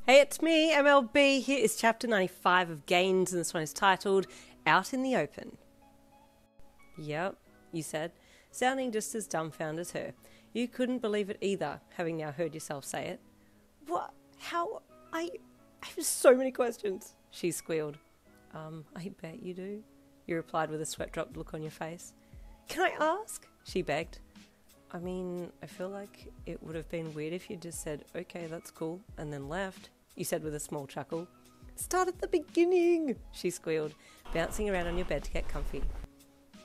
Hey, it's me, MLB. Here is chapter 95 of Gains, and this one is titled Out in the Open. Yep, you said, sounding just as dumbfounded as her. You couldn't believe it either, having now heard yourself say it. What? How? I have so many questions, she squealed. I bet you do, you replied with a sweat-dropped look on your face. Can I ask? She begged. I mean, I feel like it would have been weird if you just said, okay, that's cool, and then left, you said with a small chuckle. Start at the beginning, she squealed, bouncing around on your bed to get comfy.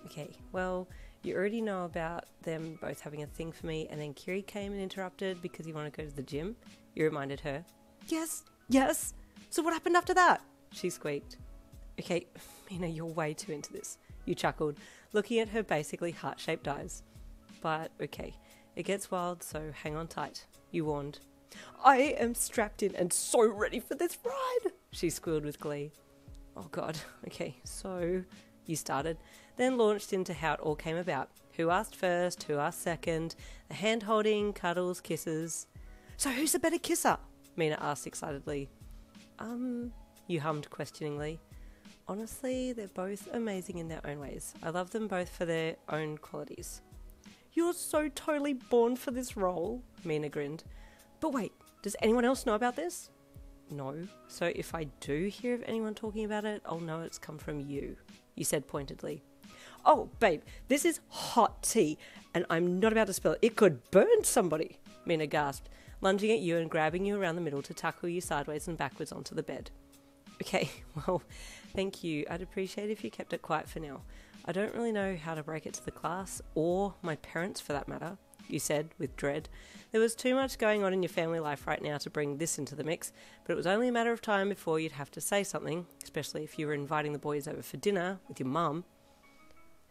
Okay, well, you already know about them both having a thing for me, and then Kiri came and interrupted because he wanted to go to the gym, you reminded her. Yes, so what happened after that? She squeaked. Okay, Mina, you're way too into this, you chuckled, looking at her basically heart-shaped eyes. But okay, it gets wild, so hang on tight, you warned. I am strapped in and so ready for this ride, she squealed with glee. Oh god, okay, so you started, then launched into how it all came about. Who asked first, who asked second, the hand-holding, cuddles, kisses. So who's the better kisser? Mina asked excitedly. You hummed questioningly. Honestly, they're both amazing in their own ways. I love them both for their own qualities. You're so totally born for this role, Mina grinned. But wait, does anyone else know about this? No, so if I do hear of anyone talking about it, I'll know it's come from you, you said pointedly. Oh, babe, this is hot tea, and I'm not about to spill it. It could burn somebody, Mina gasped, lunging at you and grabbing you around the middle to tackle you sideways and backwards onto the bed. Okay, well, thank you. I'd appreciate if you kept it quiet for now. I don't really know how to break it to the class, or my parents for that matter, you said with dread. There was too much going on in your family life right now to bring this into the mix, but it was only a matter of time before you'd have to say something, especially if you were inviting the boys over for dinner with your mum.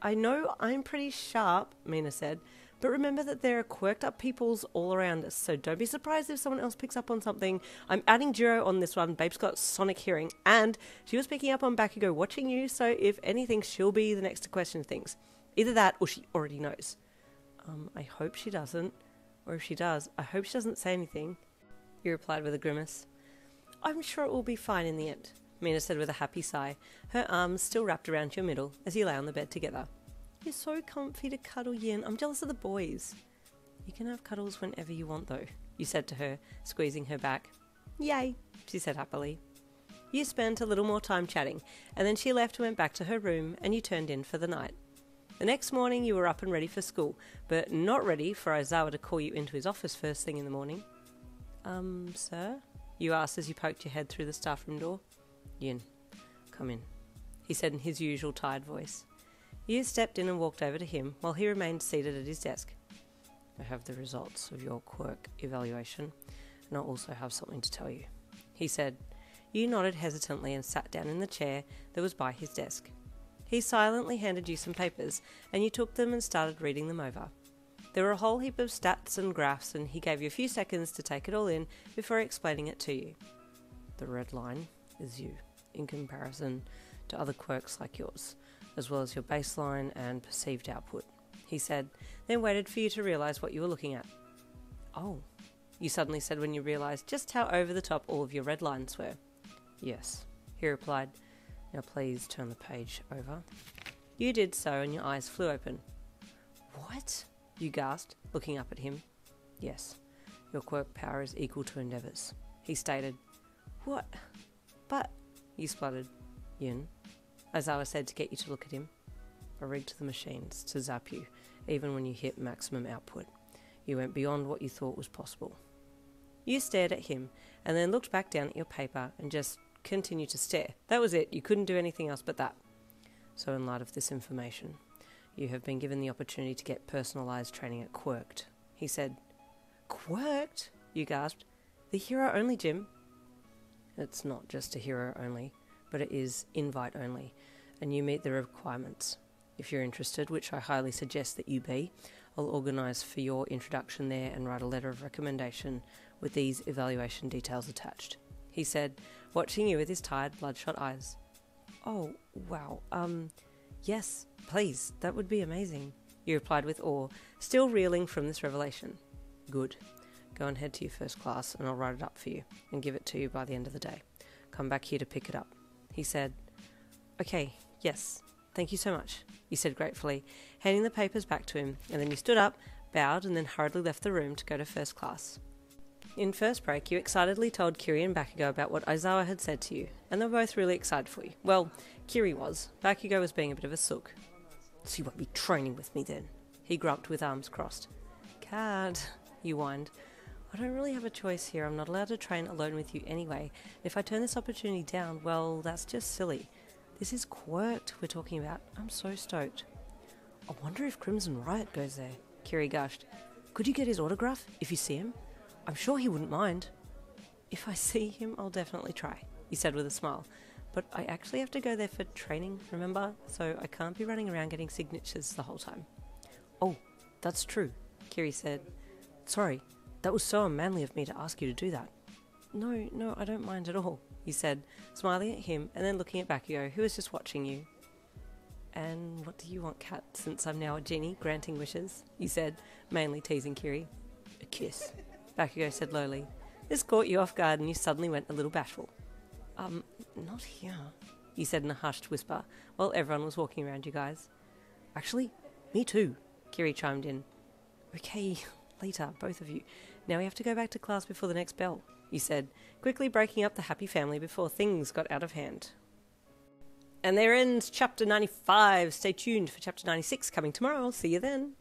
I know I'm pretty sharp, Mina said, but remember that there are quirked up peoples all around us, so don't be surprised if someone else picks up on something. I'm adding Jiro on this one. Babe's got sonic hearing, and she was picking up on Bakugou watching you, so if anything, she'll be the next to question things. Either that, or she already knows. I hope she doesn't, or if she does, I hope she doesn't say anything, you replied with a grimace. I'm sure it will be fine in the end, Mina said with a happy sigh, her arms still wrapped around your middle as you lay on the bed together. You're so comfy to cuddle, Yin. I'm jealous of the boys. You can have cuddles whenever you want, though, you said to her, squeezing her back. Yay, she said happily. You spent a little more time chatting, and then she left and went back to her room, and you turned in for the night. The next morning you were up and ready for school, but not ready for Aizawa to call you into his office first thing in the morning. Sir? You asked as you poked your head through the staff room door. Yin, come in, he said in his usual tired voice. You stepped in and walked over to him while he remained seated at his desk. I have the results of your quirk evaluation, and I also have something to tell you, he said. You nodded hesitantly and sat down in the chair that was by his desk. He silently handed you some papers, and you took them and started reading them over. There were a whole heap of stats and graphs, and he gave you a few seconds to take it all in before explaining it to you. The red line is you, in comparison to other quirks like yours, as well as your baseline and perceived output, he said, then waited for you to realise what you were looking at. Oh, you suddenly said when you realised just how over the top all of your red lines were. Yes, he replied. Now please turn the page over. You did so and your eyes flew open. What? You gasped, looking up at him. Yes, your quirk power is equal to Endeavour's, he stated. What? But, you spluttered. Yin, Aizawa said to get you to look at him. I rigged the machines to zap you, even when you hit maximum output. You went beyond what you thought was possible. You stared at him, and then looked back down at your paper and just continued to stare. That was it. You couldn't do anything else but that. So in light of this information, you have been given the opportunity to get personalised training at Quirked, he said. Quirked? You gasped. The hero only gym? It's not just a hero only, but it is invite only, and you meet the requirements. If you're interested, which I highly suggest that you be, I'll organise for your introduction there and write a letter of recommendation with these evaluation details attached, he said, watching you with his tired, bloodshot eyes. Oh, wow, yes, please, that would be amazing, you replied with awe, still reeling from this revelation. Good. Go and head to your first class and I'll write it up for you and give it to you by the end of the day. Come back here to pick it up. He said, Okay, yes, thank you so much, you said gratefully, handing the papers back to him, and then you stood up, bowed, and then hurriedly left the room to go to first class. In first break, you excitedly told Kiri and Bakugo about what Aizawa had said to you, and they were both really excited for you. Well, Kiri was. Bakugo was being a bit of a sook. So you won't be training with me then, he grumped with arms crossed. Can't, you whined. I don't really have a choice here. I'm not allowed to train alone with you anyway. If I turn this opportunity down, well, that's just silly. This is Quirked we're talking about. I'm so stoked. I wonder if Crimson Riot goes there, Kiri gushed. Could you get his autograph if you see him? I'm sure he wouldn't mind. If I see him, I'll definitely try, he said with a smile. But I actually have to go there for training, remember? So I can't be running around getting signatures the whole time. Oh, that's true, Kiri said. Sorry. That was so unmanly of me to ask you to do that. No, I don't mind at all, he said, smiling at him and then looking at Bakugo, who was just watching you. And what do you want, Kat, since I'm now a genie granting wishes? You said, mainly teasing Kiri. A kiss, Bakugo said lowly. This caught you off guard and you suddenly went a little bashful. Not here, you said in a hushed whisper, while everyone was walking around you guys. Actually, me too, Kiri chimed in. Okay, later, both of you. Now we have to go back to class before the next bell, you said, quickly breaking up the happy family before things got out of hand. And there ends Chapter 95. Stay tuned for Chapter 96 coming tomorrow. I'll see you then.